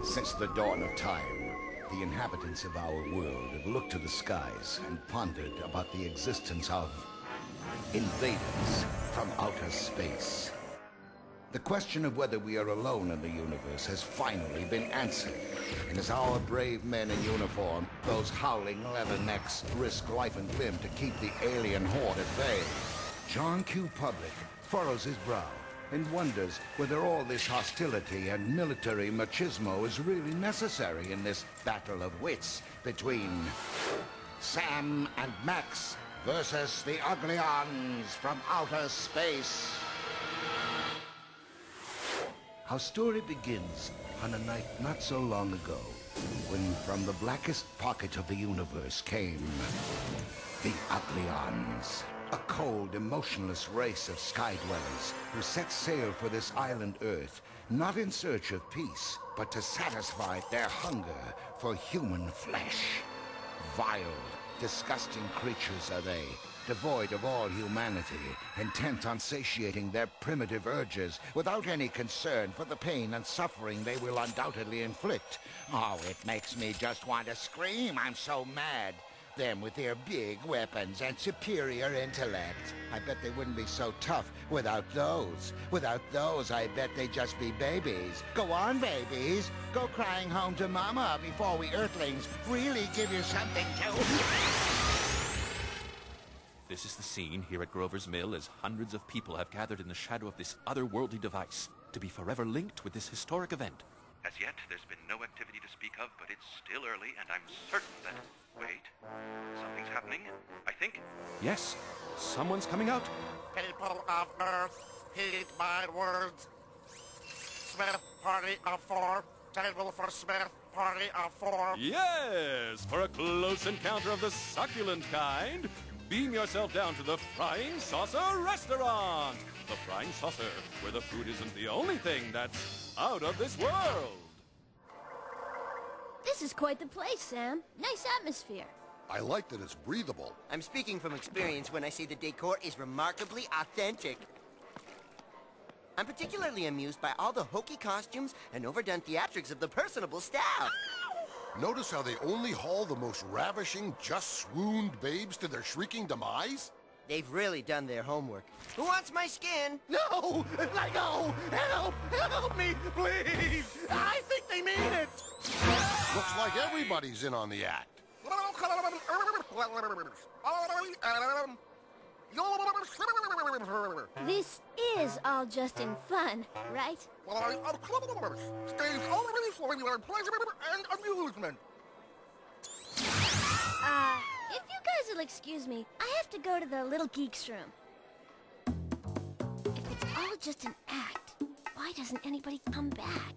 Since the dawn of time, the inhabitants of our world have looked to the skies and pondered about the existence of invaders from outer space. The question of whether we are alone in the universe has finally been answered. And as our brave men in uniform, those howling leathernecks, risk life and limb to keep the alien horde at bay, John Q. Public furrows his brow and wonders whether all this hostility and military machismo is really necessary in this battle of wits between Sam and Max versus the Uglions from outer space. Our story begins on a night not so long ago, when from the blackest pocket of the universe came the Uglions, a cold, emotionless race of sky dwellers who set sail for this island Earth, not in search of peace, but to satisfy their hunger for human flesh. Vile, disgusting creatures are they, devoid of all humanity, intent on satiating their primitive urges without any concern for the pain and suffering they will undoubtedly inflict. Oh, it makes me just want to scream. I'm so mad. Them with their big weapons and superior intellect. I bet they wouldn't be so tough without those. Without those, I bet they'd just be babies. Go on, babies. Go crying home to Mama before we Earthlings really give you something to... This is the scene here at Grover's Mill as hundreds of people have gathered in the shadow of this otherworldly device to be forever linked with this historic event. As yet, there's been no activity to speak of, but it's still early, and I'm certain that... Wait, something's happening, I think. Yes, someone's coming out. People of Earth, heed my words. Smith party of four. Table for Smith party of four. Yes, for a close encounter of the succulent kind, beam yourself down to the Frying Saucer Restaurant. The Frying Saucer, where the food isn't the only thing that's out of this world. This is quite the place, Sam. Nice atmosphere. I like that it's breathable. I'm speaking from experience when I say the decor is remarkably authentic. I'm particularly amused by all the hokey costumes and overdone theatrics of the personable staff. Notice how they only haul the most ravishing, just swooned babes to their shrieking demise? They've really done their homework. Who wants my skin? No! Let go! Help! Help me, please! I think they mean it! Looks like everybody's in on the act. This is all just in fun, right? If you guys will excuse me, I have to go to the Little Geeks room. If it's all just an act, why doesn't anybody come back?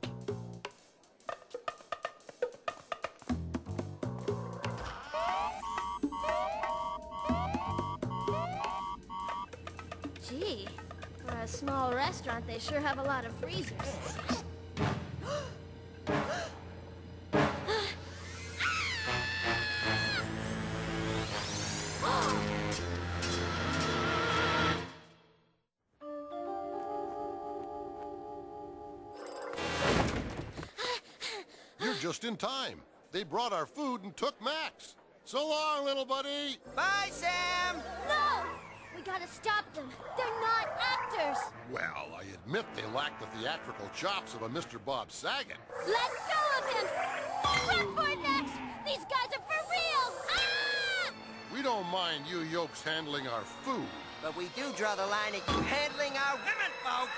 Gee, for a small restaurant, they sure have a lot of freezers. You're just in time. They brought our food and took Max. So long, little buddy. Bye, Sam! No! We gotta stop them. They're not actors. Well, I admit they lack the theatrical chops of a Mr. Bob Saget. Let go of him! Run for it, Max! These guys are for real! Ah! We don't mind you yokes handling our food. But we do draw the line at you handling our women, folk!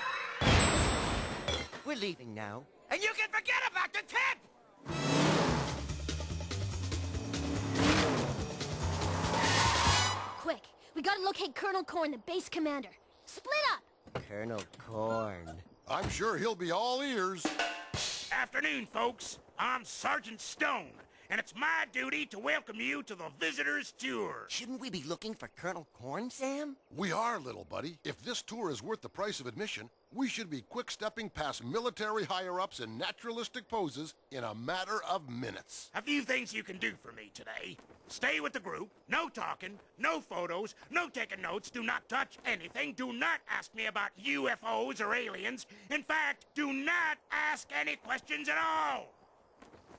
We're leaving now. And you can forget about the tip! Quick, we gotta locate Colonel Korn, the base commander. Split up! Colonel Korn. I'm sure he'll be all ears. Afternoon, folks. I'm Sergeant Stone, and it's my duty to welcome you to the visitor's tour. Shouldn't we be looking for Colonel Korn, Sam? We are, little buddy. If this tour is worth the price of admission, we should be quick-stepping past military higher-ups in naturalistic poses in a matter of minutes. A few things you can do for me today. Stay with the group. No talking, no photos, no taking notes. Do not touch anything. Do not ask me about UFOs or aliens. In fact, do not ask any questions at all.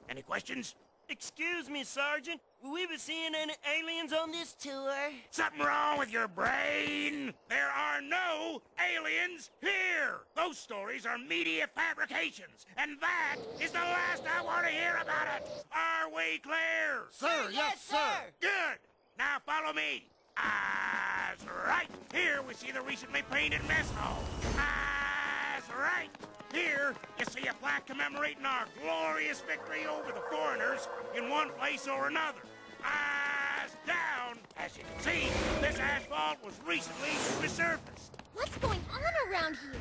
Any questions? Excuse me, Sergeant. Will we be seeing any aliens on this tour? Something wrong with your brain? There are no aliens here! Those stories are media fabrications, and that is the last I want to hear about it! Are we clear? Sir, yes, sir. Good! Now follow me. That's right! Here we see the recently painted mess hall. That's right! Here, you see a plaque commemorating our glorious victory over the foreigners in one place or another. Eyes down! As you can see, this asphalt was recently resurfaced. What's going on around here?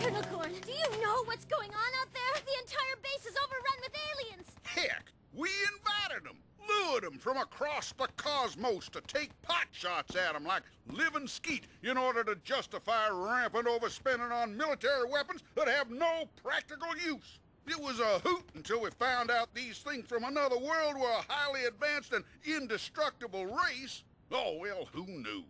Colonel Corn, do you know what's going on out there? The entire base is overrun with aliens. Heck, we invited them, lured them from across the cosmos to take pot shots at them like living skeet in order to justify rampant overspending on military weapons that have no practical use. It was a hoot until we found out these things from another world were a highly advanced and indestructible race. Oh, well, who knew?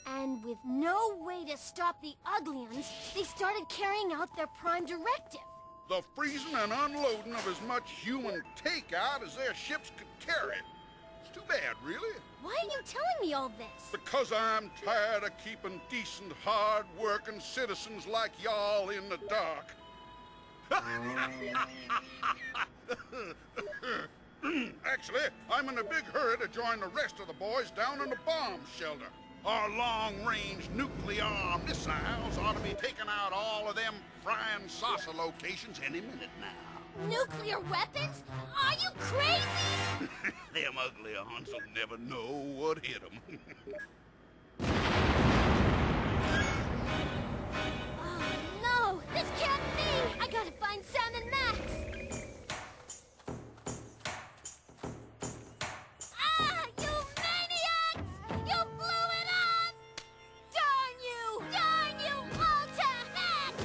And with no way to stop the Uglions, they started carrying out their prime directive. The freezing and unloading of as much human takeout as their ships could carry. It's too bad, really. Why are you telling me all this? Because I'm tired of keeping decent, hard-working citizens like y'all in the dark. Actually, I'm in a big hurry to join the rest of the boys down in the bomb shelter. Our long-range nuclear missiles ought to be taking out all of them frying saucer locations any minute now. Nuclear weapons? Are you crazy? Them Uglions will never know what hit them. Oh, no! This can't be! I gotta find Sam and Max! Ah! You maniacs! You blew it up! Darn you! Darn you all to heck!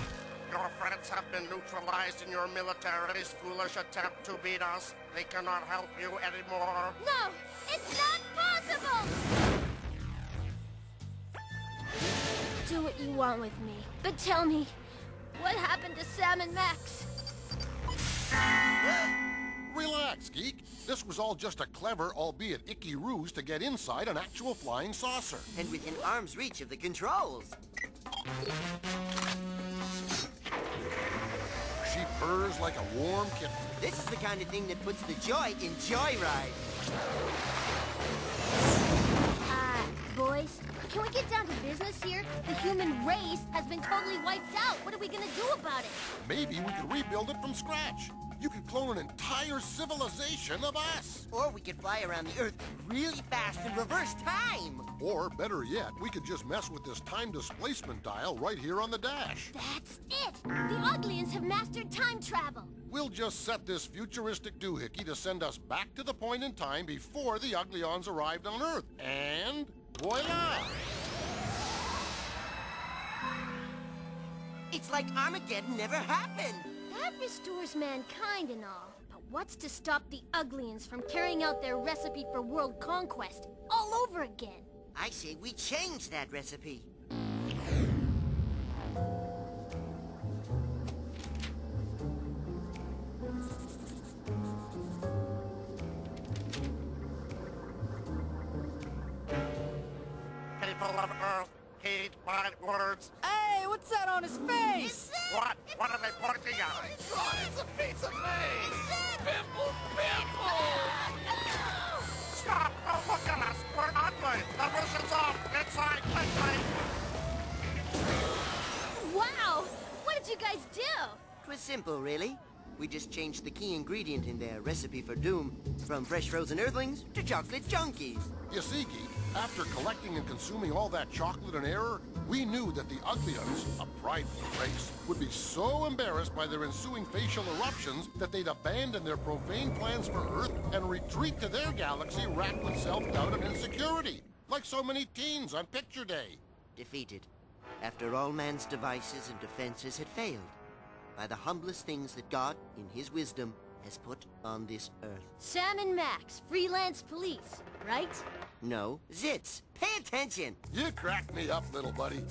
Your friends have been neutralized in your military's foolish attempt to beat us. They cannot help you anymore. No! It's not possible! Do what you want with me, but tell me, what happened to Sam and Max? Relax, geek. This was all just a clever, albeit icky ruse to get inside an actual flying saucer. And within arm's reach of the controls. She purrs like a warm kitten. This is the kind of thing that puts the joy in joyride. Boys, can we get down to business here? The human race has been totally wiped out. What are we gonna do about it? Maybe we could rebuild it from scratch. You could clone an entire civilization of us. Or we could fly around the Earth really fast and reverse time. Or, better yet, we could just mess with this time displacement dial right here on the dash. That's it! The Uglions have mastered time travel. We'll just set this futuristic doohickey to send us back to the point in time before the Uglions arrived on Earth. And voila! It's like Armageddon never happened. That restores mankind and all. But what's to stop the Uglions from carrying out their recipe for world conquest all over again? I say we change that recipe. People of Earth, heed my words. Hey, what's that on his face? What? What are they pointing at? It's a piece of face! Pimple! Stop! Don't look at us! We're ugly! The mission's off! Inside! Quickly! Wow! What did you guys do? It was simple, really. We just changed the key ingredient in their recipe for doom from fresh frozen earthlings to chocolate junkies. You see, geek, after collecting and consuming all that chocolate and error, we knew that the Uglions, a prideful race, would be so embarrassed by their ensuing facial eruptions that they'd abandon their profane plans for Earth and retreat to their galaxy racked with self-doubt and insecurity, like so many teens on picture day. Defeated, after all man's devices and defenses had failed, by the humblest things that God, in his wisdom, has put on this Earth. Sam and Max, freelance police, right? No, Zits, pay attention! You cracked me up, little buddy.